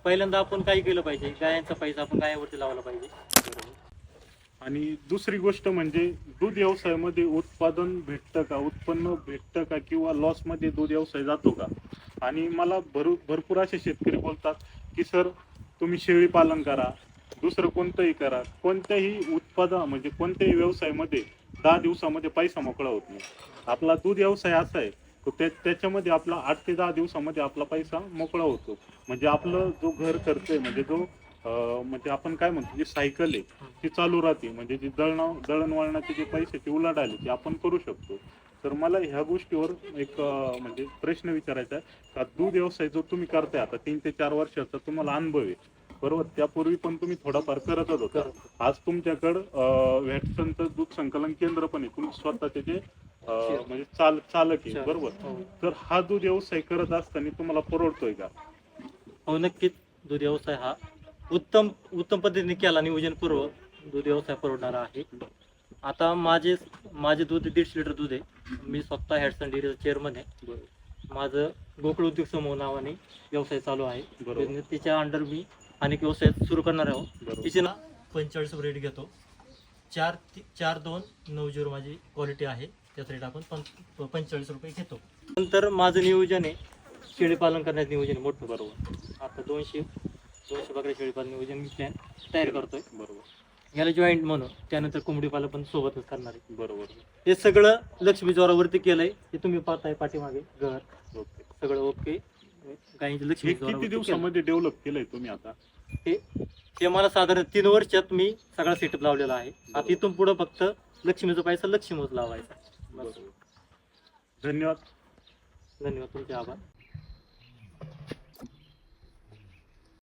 पहिल्यांदा आपण काय केलं पाहिजे, गायांचा पैसा आपण गायावरती लावला पाहिजे. आणि दुसरी गोष्ट म्हणजे दूध व्यवसायामध्ये उत्पादन भेटतं का, उत्पन्न भेटतं का, किंवा लॉस मध्ये दूध व्यवसाय जातो का? आणि मला भरपूर असे शेतकरी बोलतात की सर तुम्ही शेळी पालन करा, दुसरं कोणतंही करा, कोणत्याही उत्पादन म्हणजे कोणत्याही व्यवसायामध्ये 10 दिवसामध्ये पैसा मोकळा होत नाही. आपला दूध व्यवसाय असा आहे त्याच्यामध्ये आपला 8 ते 10 दिवसामध्ये आपला पैसा मोकळा होतो. म्हणजे आपलं जो घर खर्च आहे, म्हणजे जो म्हणजे आपण काय म्हणतो जी सायकल आहे ती चालू राहते. म्हणजे जी दळणवळणाचे जे पैशाची उलाढाल ती आपण करू शकतो. तर मला ह्या गोष्टीवर एक म्हणजे प्रश्न विचारायचा आहे का दूध व्यवसाय जो तुम्ही करताय आता 3 ते 4 वर्षाचा तुम्हाला अनुभव आहे बरोबर, त्यापूर्वी पण तुम्ही थोडाफार करतच होता. आज तुमच्याकडं व्हॅटसनचं दूध संकलन केंद्र पण आहे, तुम्ही स्वतःचे जे म्हणजे चालक आहे बरोबर. तर हा दूध व्यवसाय करत असताना तुम्हाला परवडतोय का? हो नक्कीच. दूध व्यवसाय हा उत्तम पद्धतीने केला, नियोजनपूर्वक दूध व्यवसाय परवडणारा आहे. आता माझे दूध 150 लिटर दूध आहे. मी स्वतः हॅडसन डेअरीचा चेअरमन आहे. माझं गोकुळ उद्योग समूह नावाने व्यवसाय चालू आहे. तिच्या अंडर मी अनेक व्यवसाय सुरू करणार आहोत. तिचे ना 45 रेट घेतो. 4,2,90 माझी क्वालिटी आहे. त्याच रेट आपण 45 रुपये घेतो. नंतर माझं नियोजन आहे शेळी पालन करण्याचं नियोजन मोठं बरोबर. आता 200 बकऱ्या शेळी पालन नियोजन मी प्लॅन तयार करतोय बरोबर. याला जॉईंट म्हणून त्यानंतर कोंबडी पालन पण सोबतच करणार आहे बरोबर. हे सगळं लक्ष्मी जोरावरती केलंय. हे तुम्ही पाहताय पाठीमागे घर सगळं ओके. गाईंचं लक्ष्मी किती दिवसामध्ये डेव्हलप केलंय तुम्ही आता? हे मला साधारण 3 वर्षात मी सगळा सेटअप लावलेला आहे. आता इथून पुढे फक्त लक्ष्मीचा पैसा लक्ष्मीच लावायचा. धन्यवाद. तुमचे आभार.